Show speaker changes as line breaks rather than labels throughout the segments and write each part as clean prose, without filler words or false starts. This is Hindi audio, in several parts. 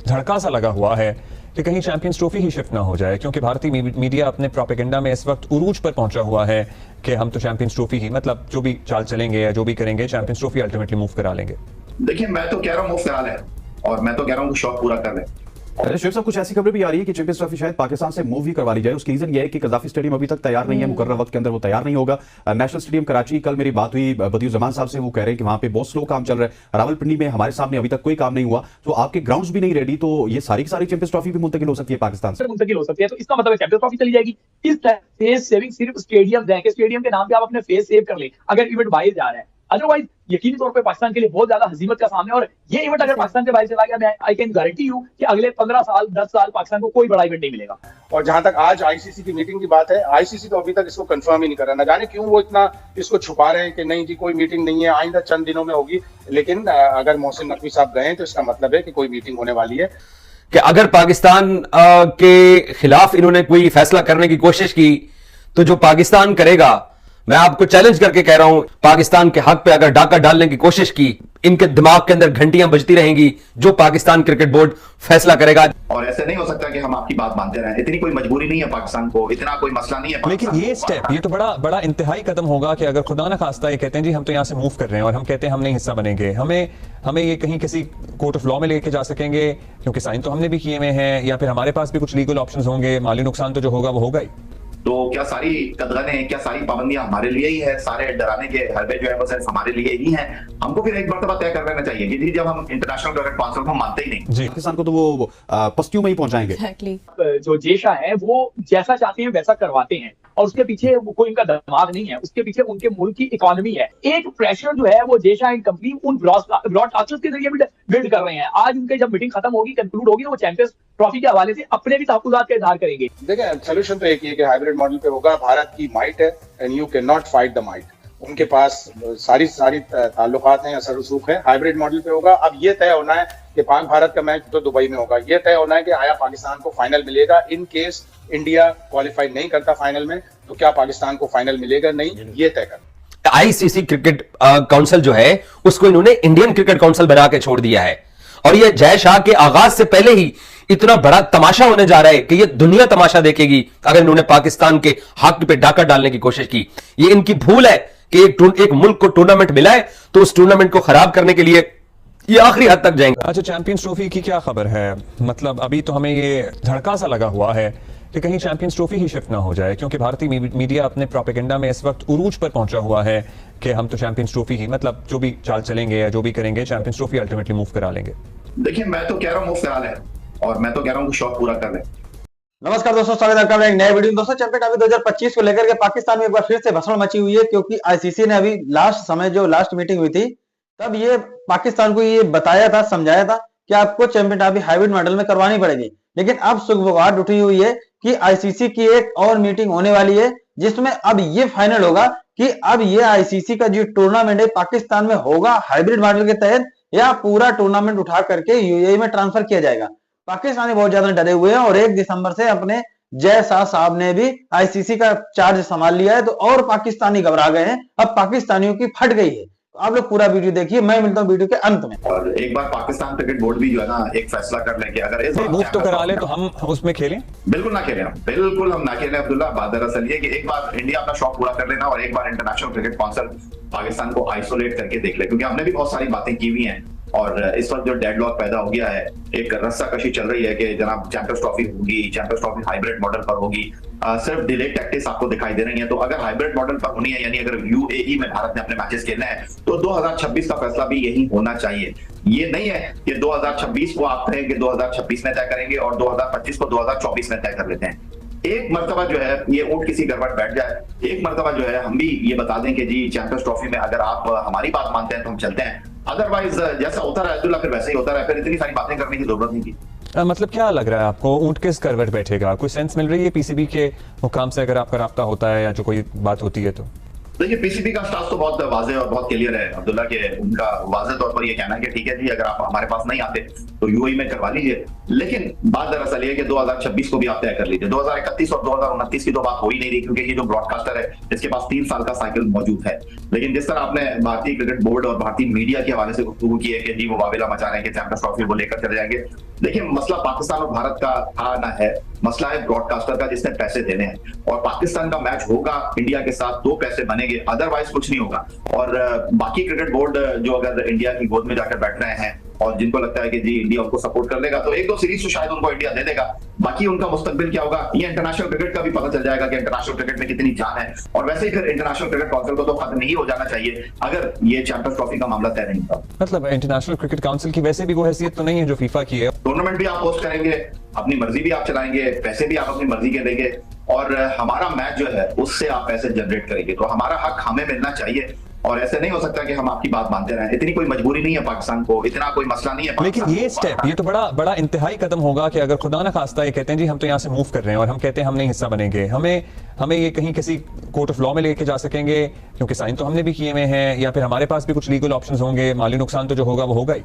धड़का सा लगा हुआ है कि कहीं चैंपियंस ट्रॉफी ही शिफ्ट ना हो जाए, क्योंकि भारतीय मीडिया अपने प्रोपेगेंडा में इस वक्त उरूज पर पहुंचा हुआ है कि हम तो चैंपियंस ट्रॉफी ही, मतलब जो भी चाल चलेंगे या जो भी करेंगे चैंपियंस ट्रॉफी अल्टीमेटली मूव करा लेंगे।
देखिए, मैं तो कह रहा हूँ मूव करा लें, और मैं तो कह रहा हूँ शौक पूरा कर लें।
शिव साहब, कुछ ऐसी खबरें भी आ रही है कि चैंपियंस ट्रॉफी शायद पाकिस्तान से मूव ही करवा ली जाए। उसकी रीजन ये है कि कज़ाफी स्टेडियम अभी तक तैयार नहीं है, मुकर्रर वक्त के अंदर वो तैयार नहीं होगा। नेशनल स्टेडियम कराची, कल मेरी बात हुई बदियुर जमान साहब से, वो कह रहे हैं कि वहां पे बहुत स्लो काम चल रहा है। रावलपिंडी में हमारे सामने अभी तक कोई काम नहीं हुआ, तो आपके ग्राउंड्स भी नहीं रेडी, तो ये सारी की सारी चैंपियंस ट्रॉफी भी मुंतकिल हो सकती है पाकिस्तान से।
मुंतकिल हो सकती है, तो इसका मतलब चैंपियंस ट्रॉफी चली जाएगी। इस फेस सेविंग सिर्फ स्टेडियम है कि स्टेडियम के नाम पे आप अपने फेस सेव कर ले अगर इवेंट बाहर जा रहा है। अदरवाइज यकीनी तौर पे पाकिस्तान के लिए बहुत ज्यादा हजीमत का सामना है, और ये इवेंट अगर पाकिस्तान से बाहर चला गया, मैं आई कैन गारंटी यू कि अगले 15 साल 10 साल पाकिस्तान को कोई बड़ा इवेंट नहीं मिलेगा।
और जहां तक आज आईसीसी की मीटिंग की बात है, आईसीसी तो अभी तक इसको कंफर्म ही नहीं कर रहा। ना जाने क्यों वो इतना इसको छुपा रहे हैं कि नहीं जी कोई मीटिंग नहीं है, आइंदा चंद दिनों में होगी। लेकिन अगर मोहसिन नकवी साहब गए तो इसका मतलब है कि कोई मीटिंग होने वाली है।
कि अगर पाकिस्तान के खिलाफ इन्होंने कोई फैसला करने की कोशिश की तो जो पाकिस्तान करेगा, मैं आपको चैलेंज करके कह रहा हूं, पाकिस्तान के हक पे अगर डाका डालने की कोशिश की, इनके दिमाग के अंदर घंटियां बजती रहेंगी। जो पाकिस्तान क्रिकेट बोर्ड फैसला करेगा।
और ऐसे नहीं हो सकता कि हम आपकी बात मानते रहें, इतनी कोई मजबूरी नहीं है पाकिस्तान को, इतना कोई मसला नहीं है।
लेकिन ये स्टेप, ये तो बड़ा इंतहाई कदम होगा कि अगर खुदा ना खास्ता ये कहते हैं जी हम तो यहाँ से मूव कर रहे हैं, और हम कहते हैं हम नहीं हिस्सा बनेंगे, हमें ये कहीं किसी कोर्ट ऑफ लॉ में लेके जा सकेंगे, क्योंकि साइन तो हमने भी किए हुए हैं, या फिर हमारे पास भी कुछ लीगल ऑप्शंस होंगे, माली नुकसान तो जो होगा वो होगा ही।
तो क्या सारी कदगनें, क्या सारी पाबंदियां हमारे लिए ही है, सारे डराने के हरबे जो है वो सिर्फ हमारे लिए ही हैं? हमको फिर एक मर्तबा तय कर लेना चाहिए कि जब हम इंटरनेशनल क्रिकेट काउंसिल को मानते ही नहीं,
पाकिस्तान को तो वो पस्तियों में ही पहुंचाएंगे।
जो जेशा है वो जैसा चाहते हैं वैसा करवाते हैं, और उसके पीछे कोई उनका दिमाग नहीं है, उसके पीछे उनके मुल्क की इकोनॉमी है। एक प्रेशर जो है वो जेशा एंड कंपनी उन ब्रॉडकास्टर्स के जरिए बिल्ड कर रहे हैं। आज उनके जब मीटिंग खत्म होगी, कंक्लूड होगी, तो वो चैंपियंस ट्रॉफी के हवाले से अपने भी तहफ्फुज़ात का इजहार करेंगे।
देखिए, सोल्यूशन तो एक ही है कि हाइब्रिड मॉडल पे होगा। भारत की माइट है and you can not fight the might. उनके पास सारी ताल्लुकात हैं, असर रसूख है। हाइब्रिड मॉडल पे होगा। अब ये तय होना है कि पाक भारत का मैच तो दुबई में होगा। ये तय होना है कि आया पाकिस्तान को फाइनल मिलेगा। इन केस इंडिया क्वालिफाई नहीं करता फाइनल में, तो क्या पाकिस्तान को फाइनल मिलेगा, नहीं, ये तय करना।
आईसीसी क्रिकेट काउंसिल जो है उसको इन्होंने इंडियन क्रिकेट काउंसिल बना के छोड़ दिया है, और ये जय शाह के आगाज से पहले ही इतना बड़ा तमाशा होने जा रहा है कि ये दुनिया तमाशा देखेगी अगर इन्होंने पाकिस्तान के हक पे डाका डालने की कोशिश की। ये इनकी भूल है कि एक मुल्क को टूर्नामेंट मिला है तो उस टूर्नामेंट को खराब करने के लिए ये आखिरी हद तक जाएंगे।
अच्छा, चैंपियंस ट्रॉफी की क्या खबर है? मतलब अभी तो हमें ये धड़का सा लगा हुआ है कि कहीं चैंपियंस ट्रॉफी ही शिफ्ट ना हो जाए, क्योंकि भारतीय मीडिया अपने प्रोपेगेंडा में इस वक्त उरूज पर पहुंचा हुआ है कि हम तो चैंपियंस ट्रॉफी ही, मतलब जो भी चाल चलेंगे या जो भी करेंगे चैंपियंस ट्रॉफी अल्टीमेटली मूव करा लेंगे।
देखिए, मैं तो कह रहा हूँ मूव करा लें, और मैं तो कह रहा हूँ शौक पूरा कर लें।
नमस्कार दोस्तों, स्वागत है आपका एक नए वीडियो में। दोस्तों, चैंपियन ट्रॉफी 2025 को लेकर के पाकिस्तान में एक बार फिर से भसड़ मची हुई है, क्योंकि आईसीसी ने अभी लास्ट मीटिंग हुई थी, तब ये पाकिस्तान को ये बताया था, समझाया था कि आपको चैंपियन ट्रॉफी हाइब्रिड मॉडल में करवानी पड़ेगी। लेकिन अब सुगबुगाहट उठी हुई है कि आईसीसी की एक और मीटिंग होने वाली है, जिसमें अब ये फाइनल होगा कि अब ये आईसीसी का जो टूर्नामेंट है पाकिस्तान में होगा हाइब्रिड मॉडल के तहत, या पूरा टूर्नामेंट उठा करके यूएई में ट्रांसफर किया जाएगा। पाकिस्तानी बहुत ज्यादा डरे हुए हैं, और 1 दिसंबर से अपने जय शाह साहब ने भी आईसीसी का चार्ज संभाल लिया है, तो और पाकिस्तानी घबरा गए हैं। अब पाकिस्तानियों की फट गई है। तो आप लोग पूरा वीडियो देखिए, मैं मिलता हूं वीडियो के अंत में।
और एक बार पाकिस्तान क्रिकेट बोर्ड भी जो है ना एक फैसला कर ले कि अगर इस
मूव तो करा ले तो हम उसमें खेलें।
बिल्कुल ना खेलें, बिल्कुल हम ना खेलें अब्दुल्ला। बात दरअसल ये कि एक बार इंडिया अपना शौक पूरा कर लेना, और एक बार इंटरनेशनल क्रिकेट काउंसिल पाकिस्तान को आइसोलेट करके देख ले, क्योंकि हमने भी बहुत सारी बातें की हुई हैं, और इस वक्त जो डेडलॉक पैदा हो गया है, एक रस्साकशी चल रही है कि जनाब चैंपियंस ट्रॉफी होगी, चैंपियंस ट्रॉफी हाइब्रिड मॉडल पर होगी। सिर्फ डिले टैक्टिक्स आपको दिखाई दे रही है। तो अगर हाइब्रिड मॉडल पर होनी है, यानी अगर यूएई में भारत ने अपने मैचेस खेलना है, तो 2026 का फैसला भी यही होना चाहिए। ये नहीं है कि 2026 को आप कहें कि 2026 में तय करेंगे और 2025 को 2024 में तय कर लेते हैं। एक मर्तबा जो है ये ऊंट किसी गड़बड़ बैठ जाए, एक मर्तबा जो है हम भी ये बता दें कि जी चैंपियंस ट्रॉफी में अगर आप हमारी बात मानते हैं तो हम चलते हैं, अदरवाइज जैसा होता रहा अब्दुल्ला फिर वैसे ही होता रहा, फिर इतनी सारी बातें करने की जरूरत नहीं थी।
मतलब क्या लग रहा है आपको, ऊंट किस करवट बैठेगा? कोई सेंस मिल रही है पीसीबी के हुकाम से अगर आपका राब्ता होता है या जो कोई बात होती है? तो
देखिए, पीसीबी का स्टाफ तो बहुत वाज़ेह और बहुत क्लियर है अब्दुल्ला, के उनका वाज़ेह तौर पर ये कहना है कि ठीक है जी, अगर आप हमारे पास नहीं आते तो यूएई में करवा लीजिए। लेकिन बात दरअसल ये है कि 2026 को भी आप तय कर लीजिए। 2031 और 2029 की तो बात हो ही नहीं रही, क्योंकि ये जो ब्रॉडकास्टर है इसके पास 3 साल का साइकिल मौजूद है। लेकिन जिस तरह आपने भारतीय क्रिकेट बोर्ड और भारतीय मीडिया के हवाले से गुफ्तगू की है कि जी वो वावेला मचा रहे हैं कि चैंपियंस ट्रॉफी वो लेकर चले जाएंगे, देखिए मसला पाकिस्तान और भारत का था ना है, मसला है ब्रॉडकास्टर का जिसने पैसे देने हैं। और पाकिस्तान का मैच होगा इंडिया के साथ तो पैसे बनेंगे, अदरवाइज कुछ नहीं होगा। और बाकी क्रिकेट बोर्ड जो अगर इंडिया की गोद में जाकर बैठ रहे हैं और जिनको लगता है कि जी इंडिया उनको सपोर्ट कर लेगा तो 1-2 सीरीज तो शायद उनको इंडिया दे देगा, बाकी उनका मुस्तकबिल क्या होगा ये इंटरनेशनल क्रिकेट का भी पता चल जाएगा कि इंटरनेशनल क्रिकेट में कितनी जान है। और वैसे ही फिर इंटरनेशनल क्रिकेट काउंसिल को तो खत्म नहीं हो जाना चाहिए अगर ये चैंपियंस ट्रॉफी का मामला तय नहीं था।
मतलब इंटरनेशनल क्रिकेट काउंसिल की वैसे भी वो हैसियत तो नहीं है जो फीफा की है।
टूर्नामेंट भी आप होस्ट करेंगे, अपनी मर्जी भी आप चलाएंगे, पैसे भी आप अपनी मर्जी के देंगे, और हमारा मैच जो है उससे आप पैसे जनरेट करेंगे, तो हमारा हक हमें मिलना चाहिए। और ऐसे नहीं हो सकता कि हम आपकी बात मानते रहें। इतनी कोई मजबूरी नहीं है पाकिस्तान को, इतना कोई मसला नहीं है।
लेकिन ये स्टेप, ये तो बड़ा इंतहाई कदम होगा कि अगर खुदा ना खास्ता ये कहते हैं जी हम तो यहाँ से मूव कर रहे हैं और हम कहते हैं हम नहीं हिस्सा बनेंगे, हमें ये कहीं किसी कोर्ट ऑफ लॉ में लेके जा सकेंगे, क्योंकि साइन तो हमने भी किए हुए हैं, या फिर हमारे पास भी कुछ लीगल ऑप्शंस होंगे, माली नुकसान तो जो होगा वो होगा ही।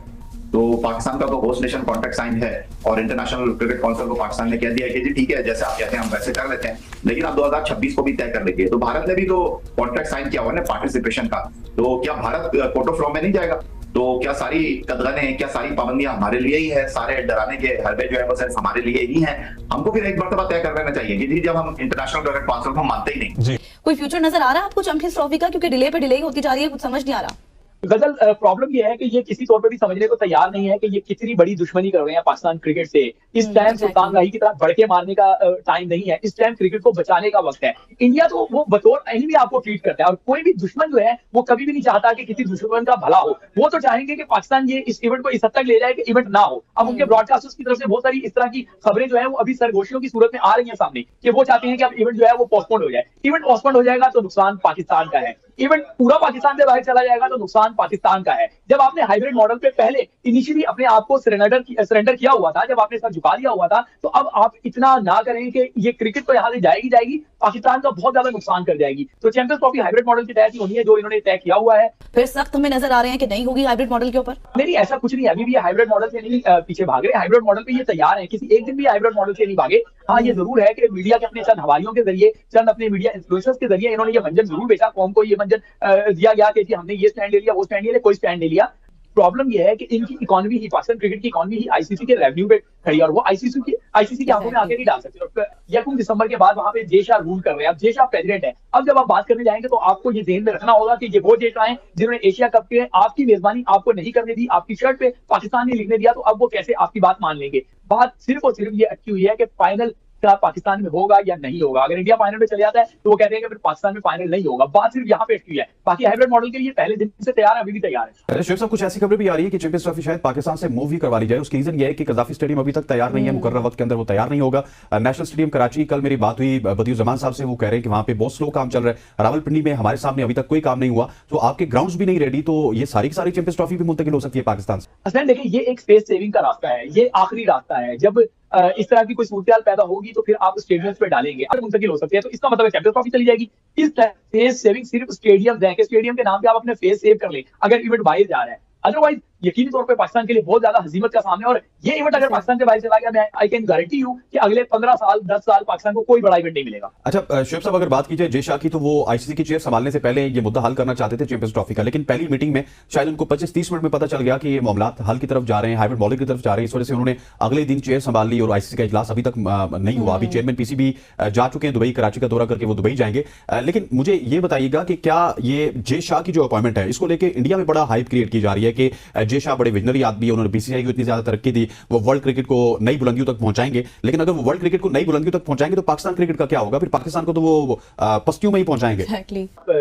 तो पाकिस्तान का तो होस्ट नेशन कॉन्ट्रैक्ट साइन है और इंटरनेशनल क्रिकेट काउंसिल को पाकिस्तान ने कह दिया है कि जी ठीक है जैसे आप कहते हैं हम वैसे कर लेते हैं, लेकिन आप 2026 को भी तय कर लीजिए। तो भारत ने भी तो कॉन्ट्रैक्ट साइन किया हुआ है पार्टिसिपेशन का, तो क्या भारत कोर्ट ऑफ लॉ में नहीं जाएगा? तो क्या सारी कदगने, क्या सारी पाबंदियां हमारे लिए ही है? सारे डराने के हरबे जो है वो सिर्फ हमारे लिए ही है? हमको फिर एक मरतबा तय कर लेना चाहिए कि जी जब हम इंटरनेशनल क्रिकेट काउंसिल को मानते ही नहीं।
जी
कोई फ्यूचर नजर आ रहा है आपको चैंपियंस ट्रॉफी का? क्योंकि डिले पे डिले होती जा रही है, कुछ समझ नहीं आ रहा।
गजल, प्रॉब्लम ये है कि ये किसी तौर पे भी समझने को तैयार नहीं है कि ये कितनी बड़ी दुश्मनी कर रहे हैं पाकिस्तान क्रिकेट से। इस टाइम सुल्तान गाही की तरह भड़के मारने का टाइम नहीं है, इस टाइम क्रिकेट को बचाने का वक्त है। इंडिया तो वो बतौर एनिमी आपको ट्रीट करता है, और कोई भी दुश्मन जो है वो कभी भी नहीं चाहता कि किसी दुश्मन का भला हो। वो तो चाहेंगे कि पाकिस्तान ये इस इवेंट को इस हद तक ले जाए कि इवेंट ना हो। अब उनके ब्रॉडकास्टर्स की तरफ से बहुत सारी इस तरह की खबरें जो है वो अभी सरगोशियों की सूरत में आ रही है सामने, कि वो चाहते हैं कि अब इवेंट जो है वो पोस्टपोन हो जाए। इवेंट पोस्टपोन हो जाएगा तो नुकसान पाकिस्तान का है, इवेंट पूरा पाकिस्तान से बाहर चला जाएगा तो नुकसान पाकिस्तान का है। जब आपने हाइब्रिड मॉडल पे पहले इनिशियली अपने आप को सरेंडर किया हुआ था, जब आपने सर झुका दिया हुआ था, तो अब आप इतना ना करें कि ये क्रिकेट तो यहाँ से जाएगी, पाकिस्तान का बहुत ज्यादा नुकसान कर जाएगी। तो चैंपियंस ट्रॉफी हाइब्रिड मॉडल की तहत ही होनी है जो इन्होंने तय किया हुआ है।
फिर सख्त हमें नजर आ रहे हैं कि नहीं होगी हाइब्रिड मॉडल के ऊपर।
नहीं, ऐसा कुछ नहीं है, अभी भी हाइब्रिड मॉडल से नहीं पीछे भाग रहे, हाइब्रिड मॉडल पे ये तैयार है, किसी एक दिन भी हाइब्रिड मॉडल से नहीं भागे। हाँ, ये जरूर है कि मीडिया के अपने चंद हवारियों के जरिए, चंद अपने मीडिया इन्फ्लुएंसर्स के जरिए इन्होंने ये मंजर जरूर बेचा, कौम को ये मंजर दिया गया कि हमने ये स्टैंड ले लिया, वो स्टैंड ले लिया, कोई स्टैंड नहीं लिया। प्रॉब्लम यह है कि इनकी इकोनॉमी ही, पाकिस्तान क्रिकेट की इकोनॉमी ही आईसीसी के रेवेन्यू पे खड़ी है, और वो आईसीसी की आंखों में आगे नहीं डाल सकते। 1 दिसंबर के बाद वहां पे जय शाह रूल कर रहे हैं, अब जय शाह प्रेसिडेंट है। अब जब आप बात करने जाएंगे तो आपको ये ध्यान में रखना होगा कि ये वो जय शाह हैं जिन्होंने एशिया कप के आपकी मेजबानी आपको नहीं करने दी, आपकी शर्ट पे पाकिस्तान ने लिखने दिया, तो अब वो कैसे आपकी बात मान लेंगे? बात सिर्फ और सिर्फ ये अटकी हुई है कि फाइनल क्या पाकिस्तान में होगा या नहीं होगा। अगर इंडिया फाइनल में चले जाता है तो वो कहते हैं कि फिर पाकिस्तान में फाइनल नहीं होगा। बात सिर्फ यहाँ पे अटकी है, बाकी हाइब्रिड मॉडल के लिए पहले दिन से तैयार है, अभी भी तैयार है।
अरे शिव साहब, कुछ ऐसी खबरें भी आ रही है कि चैंपियंस ट्रॉफी शायद पाकिस्तान से मूव ही करवा ली जाए। उसकी रीजन ये है कि कजाफी स्टेडियम अभी तक तैयार नहीं है, मुकर्रर वक्त के अंदर वो तैयार नहीं होगा। नेशनल स्टेडियम कराची, कल मेरी बात हुई बदियु जमान साहब से, वो कह रहे हैं कि वहां पे बहुत स्लो काम चल रहा है। रावलपिंडी में हमारे सामने अभी तक कोई काम नहीं हुआ, तो आपके ग्राउंड्स भी नहीं रेडी, तो ये सारी की सारी चैंपियंस ट्रॉफी भी मुंतकिल हो सकती है पाकिस्तान से।
असल देखिए, ये एक स्पेस सेविंग का रास्ता है, ये आखिरी रास्ता है। जब इस तरह की कोई सूरत पैदा होगी तो फिर आप स्टेडियम पे डालेंगे, अगर मुंतकिल हो सकती है, तो इसका मतलब है चैंपियंस ट्रॉफी चली जाएगी। इस फेस सेविंग सिर्फ स्टेडियम है कि स्टेडियम के नाम पे आप अपने फेस सेव कर लें अगर इवेंट बाहर जा रहा है, अदरवाइज यकीनी तौर पे पाकिस्तान के लिए बहुत ज्यादा हजीमत का सामने। और ये इवेंट अगर पाकिस्तान से बाहर चला गया, मैं आई कैन गारंटी यू कि अगले 15 साल 10 साल पाकिस्तान को कोई बड़ा इवेंट नहीं मिलेगा।
अच्छा शुएब साहब, अगर बात की जाए जय शाह की, तो वो आईसीसी की चेयर संभालने से पहले ये मुद्दा हल करना चाहते थे चैंपियंस ट्रॉफी का, लेकिन पहली मीटिंग में शायद उनको 25-30 मिनट में पता चल गया कि ये मामला हल की तरफ जा रहे हैं, हाइब्रिड मॉडल की तरफ जा रहे हैं। इस वजह से उन्होंने अगले दिन चेयर संभाल ली और आईसीसी का इजलास अभी तक नहीं हुआ। अभी चेयरमैन पीसीबी जा चुके हैं दुबई, कराची का दौरा करके वो दुबई जाएंगे। लेकिन मुझे ये बताइएगा कि क्या ये जय शाह की जो अपॉइंटमेंट है, इसको लेकर इंडिया में बड़ा हाइप क्रिएट की जा रही है कि जय शाह बड़े विजनरी आदमी, उन्होंने बीसीसीआई को इतनी ज्यादा तरक्की दी, वो वर्ल्ड क्रिकेट को नई बुलंदियों तक पहुंचाएंगे। लेकिन अगर वो वर्ल्ड क्रिकेट को नई बुलंदियों तक पहुंचाएंगे तो पाकिस्तान क्रिकेट का क्या होगा? फिर पाकिस्तान को तो वो पस्तियों में ही पहुंचाएंगे।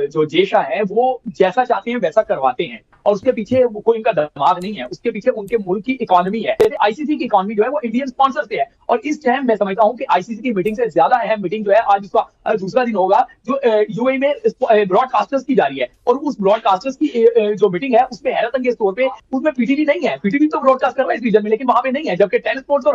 जो जय शाह है वो जैसा चाहते हैं वैसा करवाते हैं, और उसके पीछे कोई इनका दिमाग नहीं है, उसके पीछे उनके मुल्क की इकोनॉमी है। जैसे आईसीसी की इकोनॉमी जो है वो इंडियन स्पॉन्सर से है, और इस टाइम मैं समझता हूं कि आईसीसी की मीटिंग से ज्यादा अहम मीटिंग जो है आज उसका दूसरा दिन होगा, जो यूएई में ब्रॉडकास्टर्स की जा रही है। और उस ब्रॉडकास्टर्स की जो मीटिंग है उसमें हैरत अंगेज तौर पे उसमें पीटीवी नहीं है। पीटीवी तो ब्रॉडकास्ट कर रहा है इस रीजन में, लेकिन वहां पे नहीं है, जबकि टेन स्पोर्ट्स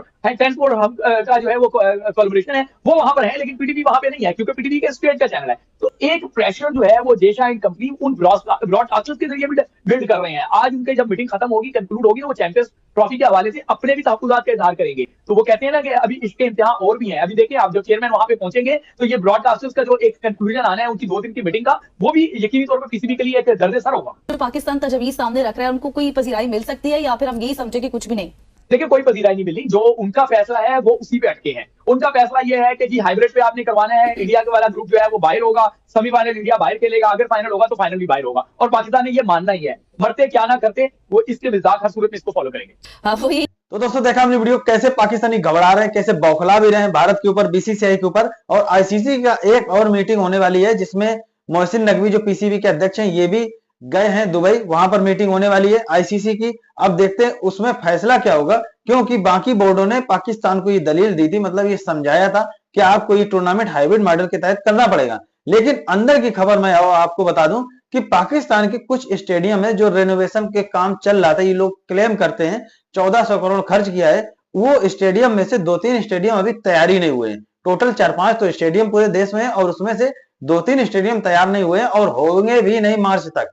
का जो है वो कोलैबोरेशन है वो वहां पर है, लेकिन पीटीवी वहां पे नहीं है क्योंकि पीटीवी के स्टेट का चैनल है। तो एक प्रेशर जो है वो जय शाह एंड कंपनी उन ब्रॉडकास्टर्स के जरिए भी बिल्ड कर रहे हैं। आज उनके जब मीटिंग खत्म होगी, कंक्लूड होगी, तो वो चैंपियंस ट्रॉफी के हवाले से अपने भी तहफ्फुज़ात का इजहार करेंगे। तो वो कहते हैं ना कि अभी इसके इम्तिहान और भी हैं। अभी देखिए, आप जब चेयरमैन वहां पे पहुंचेंगे तो ये ब्रॉडकास्टर्स का जो एक कंक्लूजन आना है उनकी 2 दिन की मीटिंग का, वो भी यकीनी तौर पर पीसीबी के लिए एक दर्द सर होगा।
जो पाकिस्तान तजवीज सामने रख रहा है, उनको कोई पजीराई मिल सकती है, या फिर हम यही समझे कि कुछ भी नहीं?
देखिए, कोई पजीराई नहीं मिली। जो उनका फैसला है वो उसी पे अटके हैं। उनका फैसला ये है कि जी हाइब्रिड पे आपने करवाना है, इंडिया के वाला ग्रुप जो है वो बाहर होगा, सेमीफाइनल इंडिया बाहर खेलेगा, अगर फाइनल होगा तो फाइनल भी बाहर होगा, और पाकिस्तान ने ये मानना ही है। मरते क्या ना करते, वो इसके मिजाज हर सूरत में इसको फॉलो करेंगे।
वो ये
तो दोस्तों, देखा हमने वीडियो, कैसे पाकिस्तानी घबरा रहे हैं, कैसे बौखला भी रहे हैं भारत के ऊपर, बीसीसीआई के ऊपर। और आईसीसी का एक और मीटिंग होने वाली है जिसमें मोहसिन नकवी जो पीसीबी के अध्यक्ष हैं ये भी गए हैं दुबई, वहां पर मीटिंग होने वाली है आईसीसी की। अब देखते हैं उसमें फैसला क्या होगा, क्योंकि बाकी बोर्डों ने पाकिस्तान को ये दलील दी थी, मतलब ये समझाया था कि आपको ये टूर्नामेंट हाइब्रिड मॉडल के तहत करना पड़ेगा। लेकिन अंदर की खबर मैं आपको बता दूं कि पाकिस्तान के कुछ स्टेडियम है जो रेनोवेशन के काम चल रहा था, ये लोग क्लेम करते हैं 1400 करोड़ खर्च किया है, वो स्टेडियम में से 2-3 स्टेडियम अभी तैयारी नहीं हुए हैं। टोटल 4-5 तो स्टेडियम पूरे देश में है, और उसमें से 2-3 स्टेडियम तैयार नहीं हुए हैं और होंगे भी नहीं मार्च तक।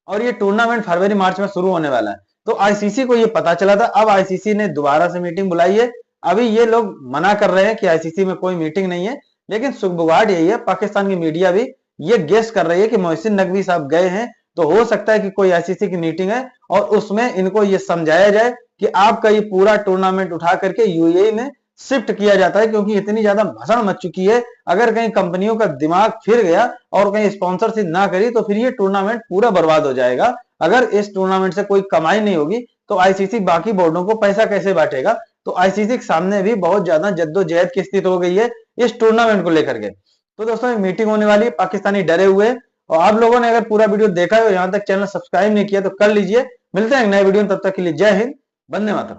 और ये टूर्नामेंट फरवरी मार्च में शुरू होने वाला है। तो आईसीसी को ये पता चला था, अब आईसीसी ने दोबारा से मीटिंग बुलाई है। अभी ये लोग मना कर रहे हैं कि आईसीसी में कोई मीटिंग नहीं है, लेकिन सुगबुगाहट यही है, पाकिस्तान की मीडिया भी ये गेस कर रही है कि मोहसिन नकवी साहब गए हैं, तो हो सकता है कि कोई आईसीसी की मीटिंग है और उसमें इनको ये समझाया जाए कि आपका ये पूरा टूर्नामेंट उठा करके यूएई में शिफ्ट किया जाता है, क्योंकि इतनी ज्यादा भसड़ मच चुकी है। अगर कहीं कंपनियों का दिमाग फिर गया और कहीं स्पॉन्सरशिप ना करी तो फिर ये टूर्नामेंट पूरा बर्बाद हो जाएगा। अगर इस टूर्नामेंट से कोई कमाई नहीं होगी तो आईसीसी बाकी बोर्डों को पैसा कैसे बांटेगा। तो आईसीसी के सामने भी बहुत ज्यादा जद्दोजहद की स्थिति हो गई है इस टूर्नामेंट को लेकर के। तो दोस्तों, एक मीटिंग होने वाली है, पाकिस्तानी डरे हुए हैं। और आप लोगों ने अगर पूरा वीडियो देखा है और यहाँ तक चैनल सब्सक्राइब नहीं किया तो कर लीजिए। मिलते हैं एक नए वीडियो में, तब तक के लिए जय हिंद, वंदे मातरम।